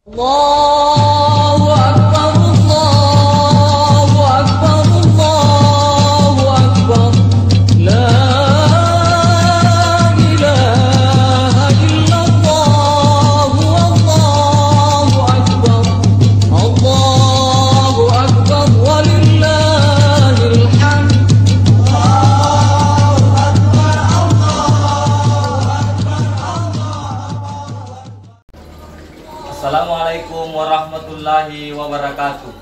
Allahu Akbar, Allahu Akbar, Allahu Akbar. La ilaha illallah, Allahu Akbar. Allahu Akbar, walillahil hamd. Assalamualaikum warahmatullahi wabarakatuh.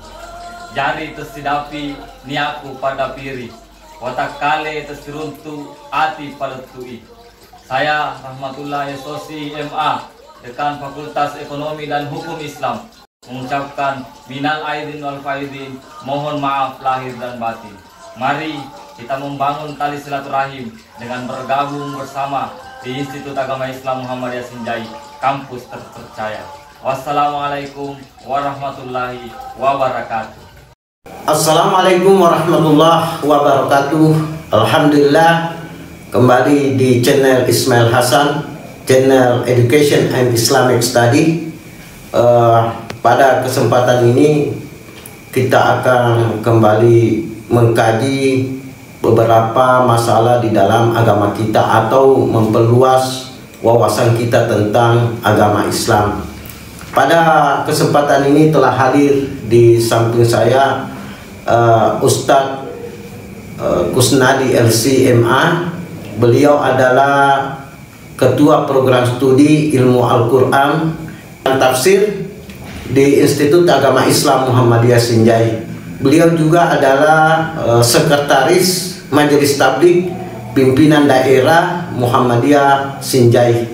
Jari tersidapi niaku pada piri, watak kale tersiruntu ati pada tui. Saya Rahmatullah Sosi MA, Dekan Fakultas Ekonomi dan Hukum Islam, mengucapkan minal aidin wal faidin, mohon maaf lahir dan batin. Mari kita membangun tali silaturahim dengan bergabung bersama di Institut Agama Islam Muhammadiyah Sinjai, kampus terpercaya. Wassalamualaikum warahmatullahi wabarakatuh. Assalamualaikum warahmatullahi wabarakatuh. Alhamdulillah, kembali di channel Ismail Hasan, channel Education and Islamic Study. Pada kesempatan ini kita akan kembali mengkaji beberapa masalah di dalam agama kita atau memperluas wawasan kita tentang agama Islam. Pada kesempatan ini telah hadir di samping saya Ustadz Kusnadi LC.MA. Beliau adalah Ketua Program Studi Ilmu Al-Quran dan Tafsir di Institut Agama Islam Muhammadiyah Sinjai. Beliau juga adalah Sekretaris Majelis Tabligh Pimpinan Daerah Muhammadiyah Sinjai.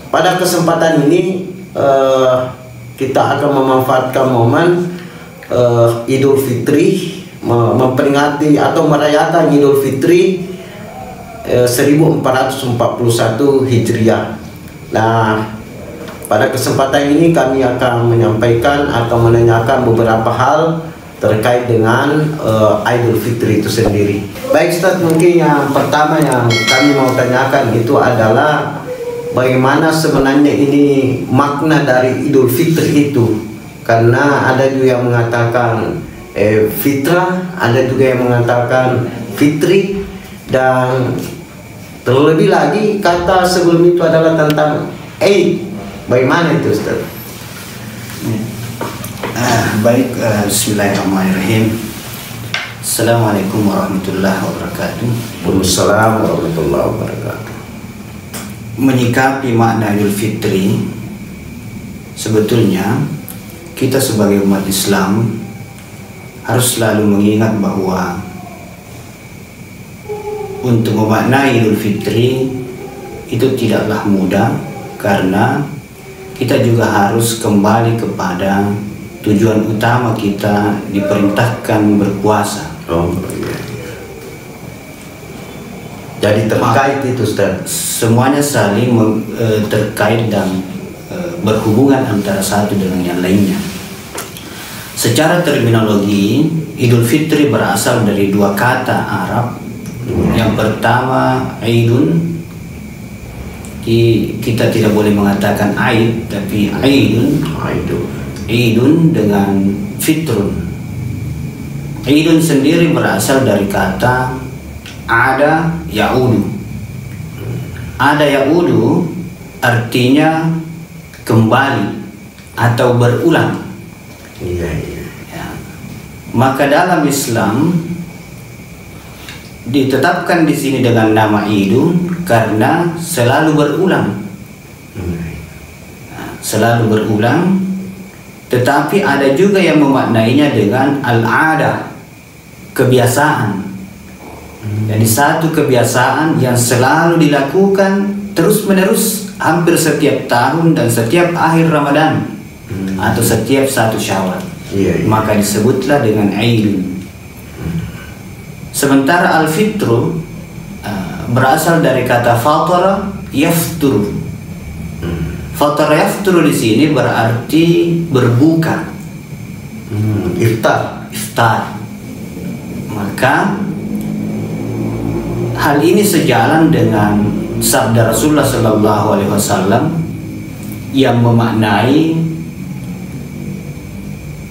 Pada kesempatan ini kita akan memanfaatkan momen Idul Fitri, memperingati atau merayakan Idul Fitri 1441 Hijriah. Nah, pada kesempatan ini kami akan menyampaikan atau menanyakan beberapa hal terkait dengan Idul Fitri itu sendiri. Baik Ustaz, mungkin yang pertama yang kami mau tanyakan itu adalah bagaimana sebenarnya ini makna dari Idul Fitri itu, karena ada juga yang mengatakan fitrah, ada juga yang mengatakan fitri, dan terlebih lagi kata sebelum itu adalah tentang Eid. Bagaimana itu Ustaz? Baik, bismillahirrahmanirrahim. Assalamualaikum warahmatullahi wabarakatuh. Waalaikumsalam warahmatullahi wabarakatuh. Menyikapi makna Idul Fitri, sebetulnya kita sebagai umat Islam harus selalu mengingat bahwa untuk memaknai Idul Fitri itu tidaklah mudah, karena kita juga harus kembali kepada tujuan utama kita diperintahkan berpuasa. Jadi terkait itu Ustaz. Semuanya saling terkait dan berhubungan antara satu dengan yang lainnya. Secara terminologi, Idul Fitri berasal dari dua kata Arab. Yang pertama Aidun, kita tidak boleh mengatakan Aid, tapi Aidun dengan Fitrun. Aidun sendiri berasal dari kata ada ya'udu. Ada ya'udu artinya kembali atau berulang. Iya. Ya. Maka dalam Islam ditetapkan di sini dengan nama Idul karena selalu berulang. Selalu berulang, tetapi ada juga yang memaknainya dengan al-ada, kebiasaan. Jadi satu kebiasaan yang selalu dilakukan terus-menerus hampir setiap tahun dan setiap akhir Ramadan atau setiap satu Syawal. Maka disebutlah dengan Aidun. Sementara al-fitru berasal dari kata fatara yafturu. Fatara yafturu di sini berarti berbuka. Iftar. Maka hal ini sejalan dengan sabda Rasulullah SAW yang memaknai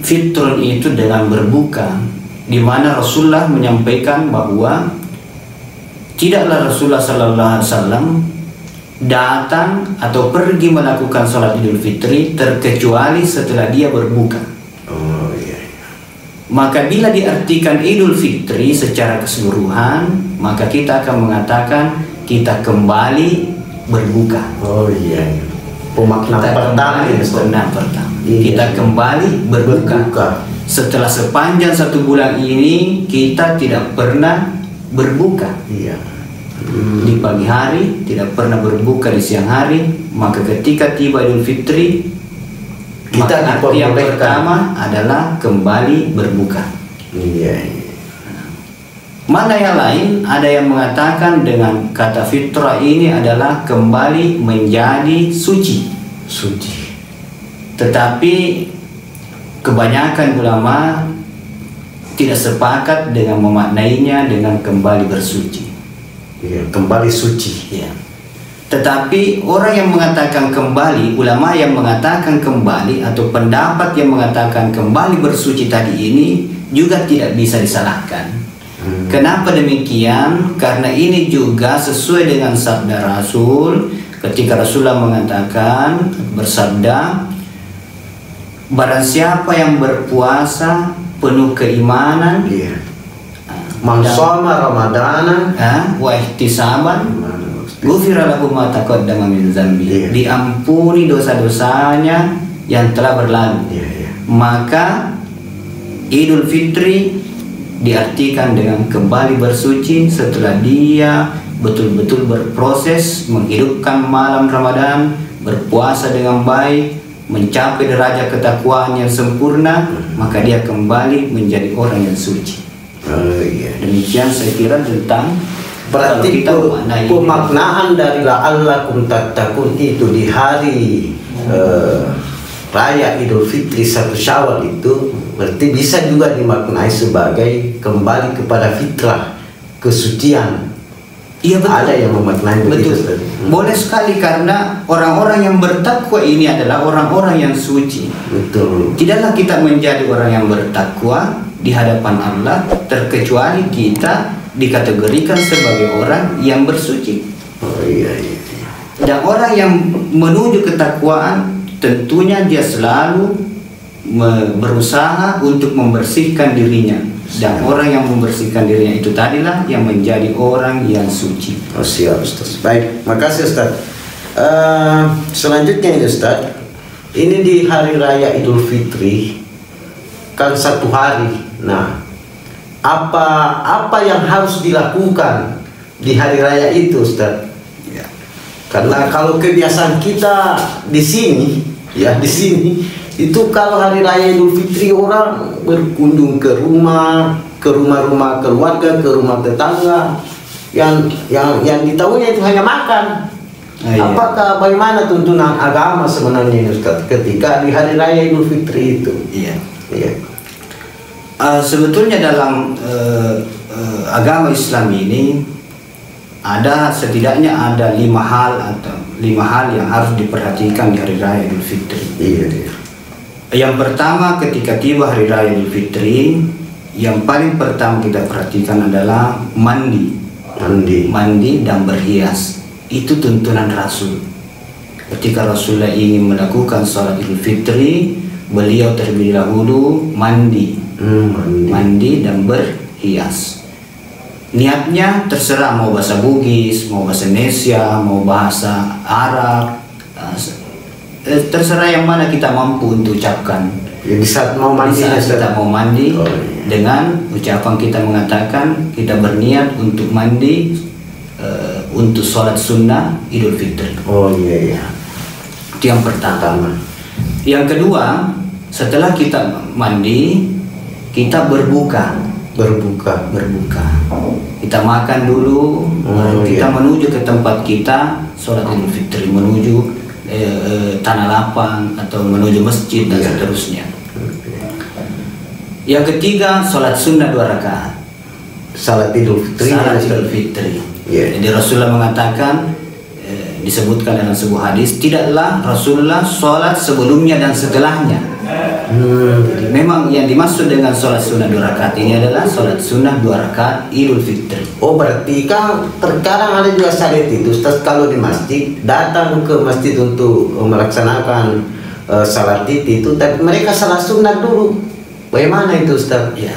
fitrun itu dengan berbuka, di mana Rasulullah menyampaikan bahwa tidaklah Rasulullah sallallahu alaihi wasallam datang atau pergi melakukan sholat Idul Fitri terkecuali setelah dia berbuka. Oh iya. Maka bila diartikan Idul Fitri secara keseluruhan, maka kita akan mengatakan kita kembali berbuka. Oh iya. Pemaknaan Kita pertama kembali ya, Ustaz. pertama. Iya. Kita kembali berbuka. Berbuka. Setelah sepanjang 1 bulan ini kita tidak pernah berbuka. Iya. Di pagi hari tidak pernah berbuka, di siang hari. Maka ketika tiba Idul Fitri, Kita maka arti yang diperbolehkan. pertama adalah kembali berbuka. Iya. Mana yang lain ada yang mengatakan dengan kata fitrah ini adalah kembali menjadi suci. Suci. Tetapi kebanyakan ulama tidak sepakat dengan memaknainya dengan kembali bersuci. Iya, kembali suci. Ya. Tetapi orang yang mengatakan kembali, ulama yang mengatakan kembali atau pendapat yang mengatakan kembali bersuci tadi ini juga tidak bisa disalahkan. Kenapa demikian? Karena ini juga sesuai dengan sabda Rasul ketika Rasulullah mengatakan, bersabda, barang siapa yang berpuasa penuh keimanan, Iya. Man shoma Ramadana wa ihtisaban, ghufira lahu ma taqaddama min dzambi. Iya. Diampuni dosa-dosanya yang telah berlalu. Iya, iya. Maka Idul Fitri diartikan dengan kembali bersuci setelah dia betul-betul berproses menghidupkan malam Ramadan, berpuasa dengan baik, mencapai derajat ketakwaan yang sempurna, maka dia kembali menjadi orang yang suci. Oh iya. Demikian saya kira tentang Berarti kalau kita memaknai pemaknaan dari la'allakum tattaqun itu di hari raya Idul Fitri 1 Syawal itu berarti bisa juga dimaknai sebagai kembali kepada fitrah, kesucian. Iya betul. Ada yang memaknai begitu. Betul. Ustaz. Boleh sekali karena orang-orang yang bertakwa ini adalah orang-orang yang suci. Betul. Tidaklah kita menjadi orang yang bertakwa di hadapan Allah terkecuali kita dikategorikan sebagai orang yang bersuci. Oh iya, iya. Dan orang yang menuju ketakwaan tentunya dia selalu berusaha untuk membersihkan dirinya. Dan orang yang membersihkan dirinya itu tadilah yang menjadi orang yang suci. Oh siap Ustaz. Baik, makasih Ustaz. Selanjutnya ini Ustaz, ini di hari raya Idul Fitri kan 1 hari. Nah, apa yang harus dilakukan di hari raya itu Ustaz? Ya. Karena kalau kebiasaan kita di sini, ya di sini itu kalau hari raya Idul Fitri orang berkunjung ke rumah-rumah keluarga, ke rumah tetangga, yang ditahunya itu hanya makan. Iya. Apakah bagaimana tuntunan agama sebenarnya Ustaz ketika di hari raya Idul Fitri itu? Iya. Iya. Sebetulnya dalam agama Islam ini setidaknya ada 5 hal yang harus diperhatikan di hari raya Idul Fitri. Iya, iya. Yang pertama, ketika tiba hari raya Idul Fitri, yang paling pertama kita perhatikan adalah mandi dan berhias. Itu tuntunan Rasul. Ketika Rasulullah ingin melakukan sholat Idul Fitri, beliau terlebih dahulu mandi dan berhias. Niatnya terserah mau bahasa Bugis, mau bahasa Indonesia, mau bahasa Arab, terserah yang mana kita mampu untuk ucapkan. Di saat mau mandi, kita mau mandi, oh, iya. dengan ucapan kita mengatakan kita berniat untuk mandi untuk sholat sunnah Idul Fitri. Oh iya, iya. Itu yang pertama. Yang kedua, setelah kita mandi, kita berbuka. Kita makan dulu, kita iya. menuju ke tempat kita sholat Idul Fitri, menuju tanah lapang atau menuju masjid dan Iya. seterusnya. Yang ketiga, sholat sunnah 2 rakaat. Salat Idul Fitri. Salat Idul Fitri. Iya. Jadi Rasulullah mengatakan disebutkan dalam sebuah hadis, tidaklah Rasulullah sholat sebelumnya dan setelahnya. Jadi memang yang dimaksud dengan sholat sunnah 2 rakaat ini adalah sholat sunnah 2 rakaat Idul Fitri. Oh, berarti kan terkadang ada juga syariat itu Ustaz, kalau di masjid datang ke masjid untuk melaksanakan salat itu, tapi mereka salat sunnah dulu. Bagaimana itu Ustaz? Ya,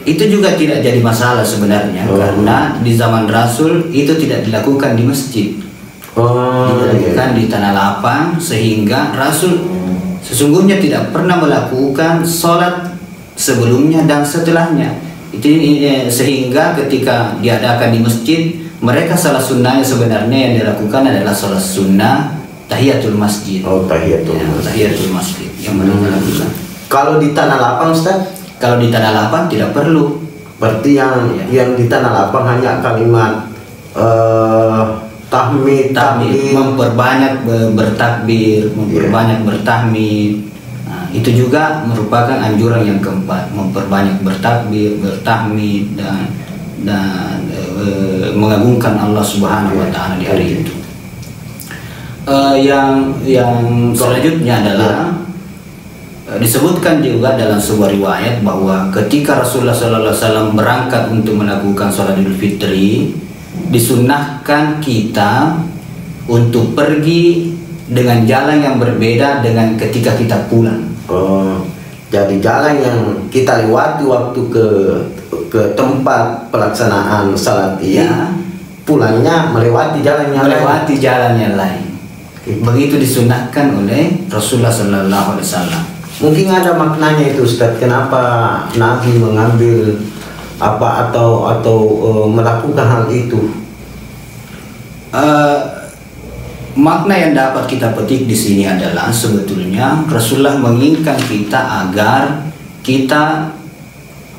itu juga tidak jadi masalah sebenarnya, karena di zaman Rasul itu tidak dilakukan di masjid, dilakukan di tanah lapang, sehingga Rasul sesungguhnya tidak pernah melakukan sholat sebelumnya dan setelahnya. Itu sehingga ketika diadakan di masjid, mereka salat sunnahnya sebenarnya yang dilakukan adalah sholat sunnah tahiyatul masjid. Oh, tahiyatul masjid yang mereka lakukan. Kalau di tanah lapang Ustaz? Kalau di tanah lapang tidak perlu. Berarti yang di tanah lapang hanya kalimat tahmid, memperbanyak bertakbir, memperbanyak bertahmid. Nah, itu juga merupakan anjuran yang keempat, memperbanyak bertakbir, bertahmid dan mengagungkan Allah Subhanahu wa taala di hari itu. Yang selanjutnya adalah disebutkan juga dalam sebuah riwayat bahwa ketika Rasulullah SAW berangkat untuk melakukan sholat Idul Fitri, disunnahkan kita untuk pergi dengan jalan yang berbeda dengan ketika kita pulang. Oh, jadi jalan yang kita lewati waktu ke tempat pelaksanaan salat ini, pulangnya melewati jalan yang lain. Begitu disunnahkan oleh Rasulullah SAW. Mungkin ada maknanya itu Ustaz, kenapa Nabi mengambil atau melakukan hal itu? Makna yang dapat kita petik di sini adalah sebetulnya Rasulullah menginginkan kita agar kita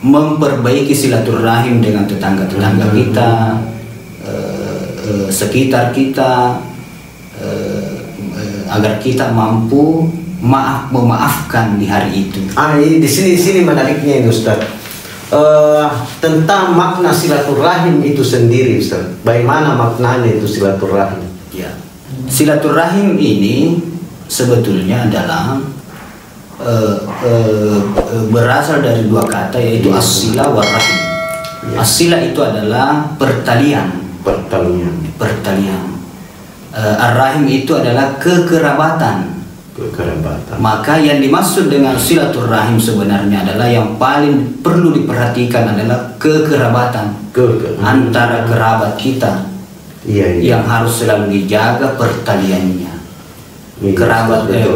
memperbaiki silaturahim dengan tetangga-tetangga kita, sekitar kita, agar kita mampu memaafkan di hari itu. Di sini menariknya ini Ustaz. Tentang makna silaturahim itu sendiri Ustaz. Bagaimana maknanya itu silaturahim? Ya. Silaturahim ini sebetulnya adalah berasal dari dua kata, yaitu as-sila wa rahim. As-sila itu adalah pertalian. Ar-rahim itu adalah kekerabatan. Maka yang dimaksud dengan silaturahim sebenarnya adalah yang paling perlu diperhatikan adalah kekerabatan antara kerabat kita, yang harus selalu dijaga pertaliannya.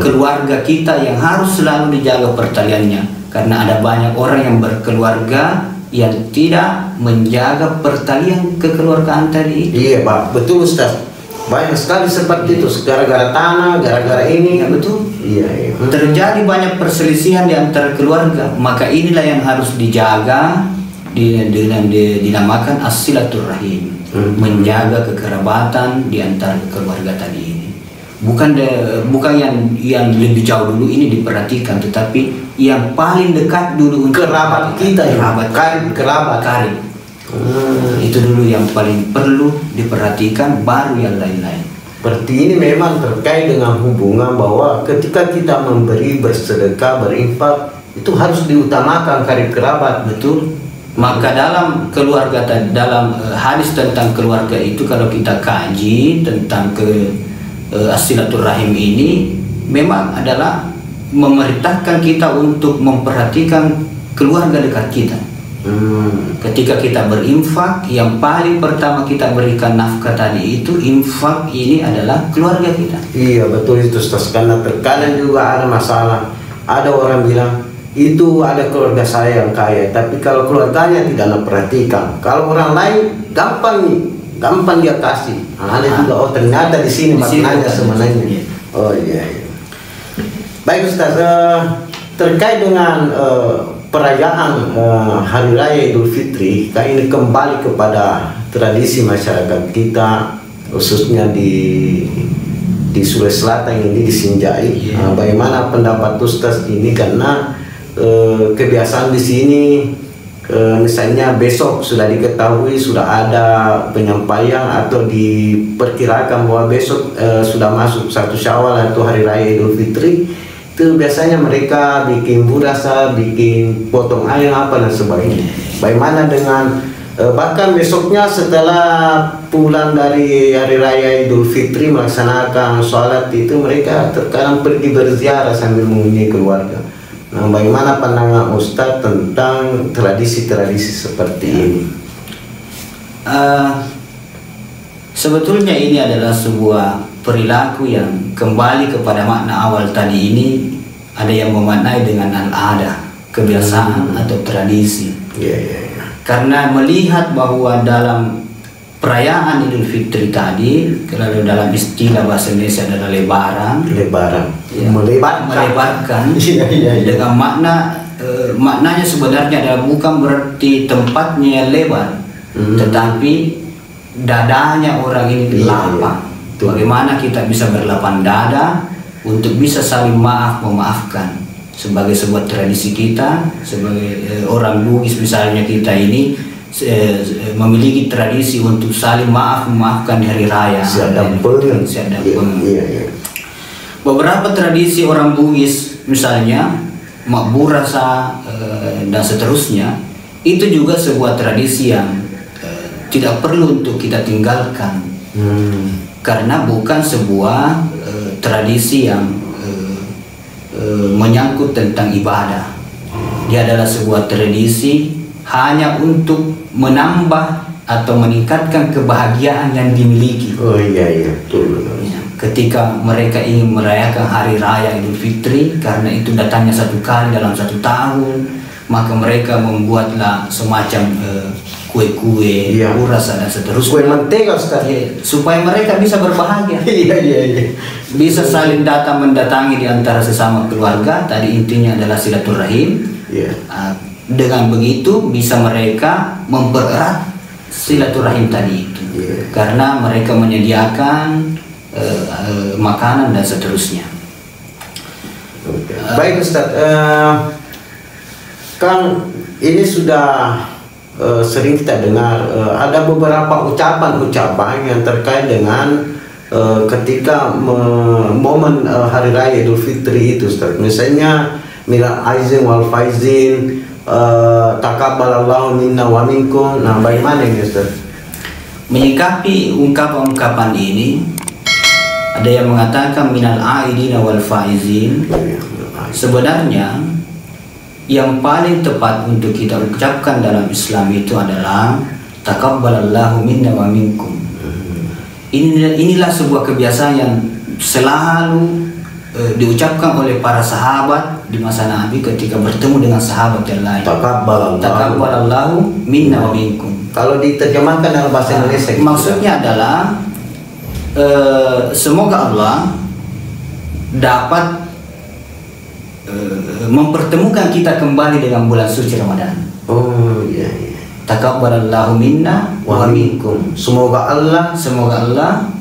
Keluarga kita yang harus selalu dijaga pertaliannya, karena ada banyak orang yang berkeluarga yang tidak menjaga pertalian kekeluargaan tadi itu. Iya Pak, betul Ustaz. Banyak sekali seperti itu, gara-gara tanah, gara-gara ini. Ya, betul. Iya. Terjadi banyak perselisihan di antara keluarga, maka inilah yang harus dijaga, dinamakan as-silaturrahim, menjaga kekerabatan di antara keluarga tadi ini. Bukan yang lebih jauh dulu ini diperhatikan, tetapi yang paling dekat dulu untuk kerabat kita, kerabat karib. Itu dulu yang paling perlu diperhatikan, baru yang lain-lain. Berarti ini memang terkait dengan hubungan bahwa ketika kita memberi, bersedekah, berinfak, itu harus diutamakan karib kerabat. Betul. Maka dalam keluarga, dalam hadis tentang keluarga itu, kalau kita kaji tentang as-silaturrahim ini, memang adalah memerintahkan kita untuk memperhatikan keluarga dekat kita. Ketika kita berinfak, yang paling pertama kita berikan nafkah tadi itu, infak ini adalah keluarga kita. Iya betul itu Ustaz, karena terkadang juga ada masalah. Ada orang bilang itu ada keluarga saya yang kaya, tapi kalau keluarganya tidak perhatikan, kalau orang lain gampang dia kasih. Ada juga ternyata di sini maknanya sebenarnya. Oh iya. Baik Ustaz, terkait dengan perayaan Hari Raya Idul Fitri, ini kembali kepada tradisi masyarakat kita, khususnya di Sulawesi Selatan ini, di Sinjai. Bagaimana pendapat Ustaz ini, karena kebiasaan di sini misalnya besok sudah diketahui sudah ada penyampaian atau diperkirakan bahwa besok sudah masuk 1 Syawal atau hari raya Idul Fitri, itu biasanya mereka bikin burasa, bikin potong ayam apa dan sebagainya. Bagaimana dengan bahkan besoknya setelah pulang dari hari raya Idul Fitri melaksanakan sholat itu mereka terkadang pergi berziarah sambil mengunjungi keluarga. Nah, bagaimana pandangan Ustadz tentang tradisi-tradisi seperti ini? Sebetulnya ini adalah sebuah perilaku yang kembali kepada makna awal tadi ini. Ada yang memaknai dengan al-ada, kebiasaan atau tradisi. Karena melihat bahwa dalam perayaan Idul Fitri tadi, kalau dalam istilah bahasa Indonesia adalah lebaran, ya, melebarkan dengan maknanya sebenarnya adalah bukan berarti tempatnya lebar, tetapi dadanya orang ini lapang. Bagaimana kita bisa berlapang dada untuk bisa saling memaafkan sebagai sebuah tradisi kita, sebagai orang Bugis misalnya kita ini memiliki tradisi untuk saling memaafkan di hari raya. Beberapa tradisi orang Bugis misalnya mak burasa dan seterusnya, itu juga sebuah tradisi yang tidak perlu untuk kita tinggalkan, karena bukan sebuah tradisi yang menyangkut tentang ibadah. Dia adalah sebuah tradisi hanya untuk menambah atau meningkatkan kebahagiaan yang dimiliki. Betul. Ketika mereka ingin merayakan hari raya Idul Fitri, karena itu datangnya 1 kali dalam 1 tahun, maka mereka membuatlah semacam kue-kue, burasa dan seterusnya. Kue mentega, Ustaz. Supaya mereka bisa berbahagia. Bisa saling datang mendatangi di antara sesama keluarga. Tadi intinya adalah silaturahim. Dengan begitu bisa mereka mempererat silaturahim tadi itu, karena mereka menyediakan makanan dan seterusnya. Baik Ustaz, kan ini sudah sering kita dengar ada beberapa ucapan-ucapan yang terkait dengan ketika momen hari raya Idul Fitri itu, Ustaz. Misalnya minal aizin wal faizin, takabbalallahu minna wa minkum. Nah, bagaimana ini, Ustaz? Menyikapi ungkapan-ungkapan ini, ada yang mengatakan minal aidina wal faizin. Sebenarnya yang paling tepat untuk kita ucapkan dalam Islam itu adalah takabbalallahu minna wa minkum. Inilah sebuah kebiasaan yang selalu diucapkan oleh para sahabat di masa Nabi ketika bertemu dengan sahabat yang lain. Takabbalallahu minna wa minkum. Kalau diterjemahkan dalam bahasa Indonesia, maksudnya adalah semoga Allah dapat mempertemukan kita kembali dengan bulan suci Ramadan. Takabbalallahu minna wa minkum. Semoga Allah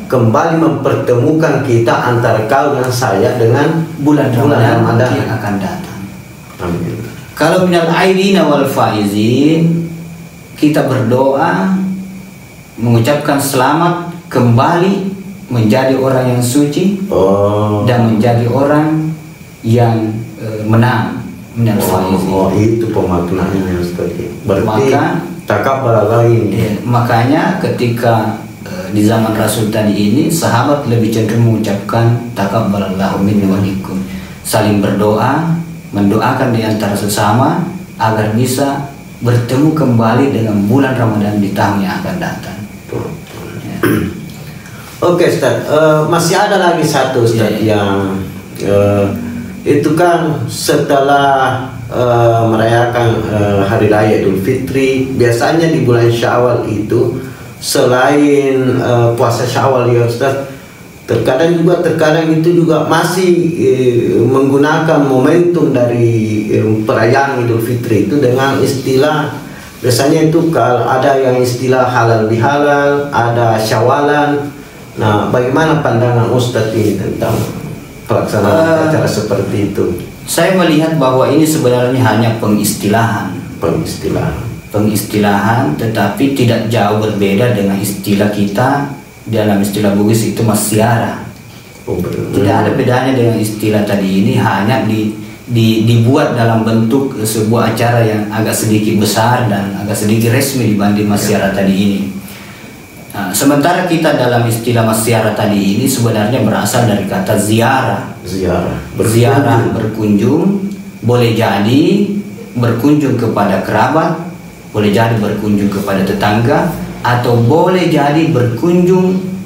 kembali mempertemukan kita antara kau dan saya dengan bulan Ramadan yang akan datang. Amin. Kalau minal aidina wal faizin, kita berdoa mengucapkan selamat kembali menjadi orang yang suci dan menjadi orang yang menang minal faizin. Itu pemaknaannya, Ustaz. Berarti takabbalallahu ini. Makanya ketika di zaman Rasul tadi ini, sahabat lebih cenderung mengucapkan takabbalallahu minna wa minkum, saling berdoa, mendoakan di antara sesama agar bisa bertemu kembali dengan bulan Ramadan di tahun yang akan datang. Oke, Ustaz, masih ada lagi satu, Ustaz, yang itu kan setelah merayakan hari raya Idul Fitri, biasanya di bulan Syawal itu selain puasa Syawal ya Ustaz, terkadang itu juga masih menggunakan momentum dari perayaan Idul Fitri itu dengan istilah, biasanya itu kalau ada yang istilah halal bihalal, ada syawalan. Nah, bagaimana pandangan Ustaz ini tentang pelaksanaan acara seperti itu? Saya melihat bahwa ini sebenarnya hanya pengistilahan. pengistilahan, tetapi tidak jauh berbeda dengan istilah kita. Dalam istilah Bugis itu masyiarah. Tidak ada bedanya dengan istilah tadi ini, hanya dibuat dalam bentuk sebuah acara yang agak sedikit besar dan agak sedikit resmi dibanding masyiarah tadi ini. Nah, sementara kita dalam istilah masyiarah tadi ini sebenarnya berasal dari kata ziarah. Ziarah berkunjung, boleh jadi berkunjung kepada kerabat, boleh jadi berkunjung kepada tetangga, atau boleh jadi berkunjung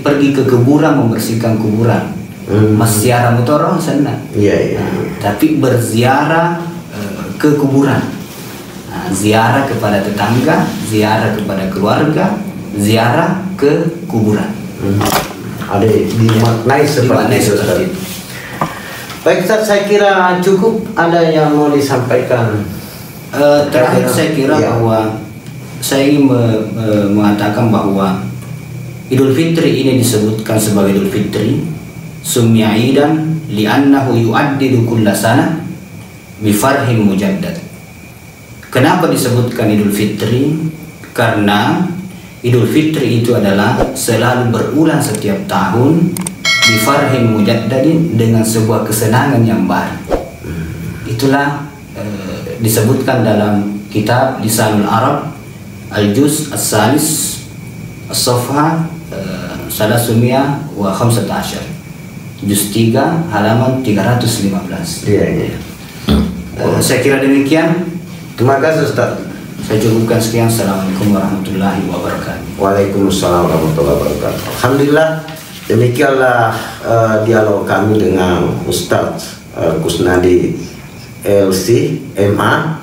pergi ke kuburan, membersihkan kuburan. Masyiarah mutoroh sana. Tapi berziarah ke kuburan. Ziarah kepada tetangga, ziarah kepada keluarga, ziarah ke kuburan. Ada dimaknai seperti itu. Baik Ustaz, saya kira cukup. Ada yang mau disampaikan? Terakhir saya kira bahwa saya ingin mengatakan bahwa Idul Fitri ini disebutkan sebagai Idul Fitri summiya idan li'annahu yu'addidu kulla sana bi farhin mujaddad. Kenapa disebutkan Idul Fitri? Karena Idul Fitri itu adalah selalu berulang setiap tahun bi farhin mujaddadin, dengan sebuah kesenangan yang baru. Itulah disebutkan dalam kitab Lisanul Arab Al-Juz As-Salis As-Safha Salasumia wa Khamsat-Ashar, Juz 3 halaman 315. Saya kira demikian. Terima kasih Ustaz. Saya cukupkan sekian. Assalamualaikum warahmatullahi wabarakatuh. Waalaikumsalam warahmatullahi wabarakatuh. Alhamdulillah, demikianlah dialog kami dengan Ustaz Kusnadi LC MA.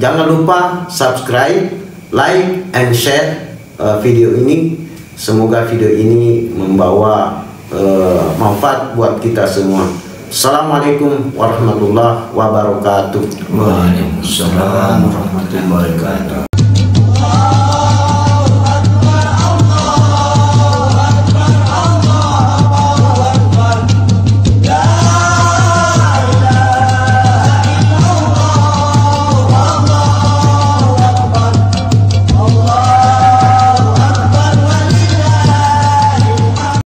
Jangan lupa subscribe, like, and share video ini. Semoga video ini membawa manfaat buat kita semua. Assalamualaikum warahmatullahi wabarakatuh. Waalaikumsalam warahmatullahi wabarakatuh.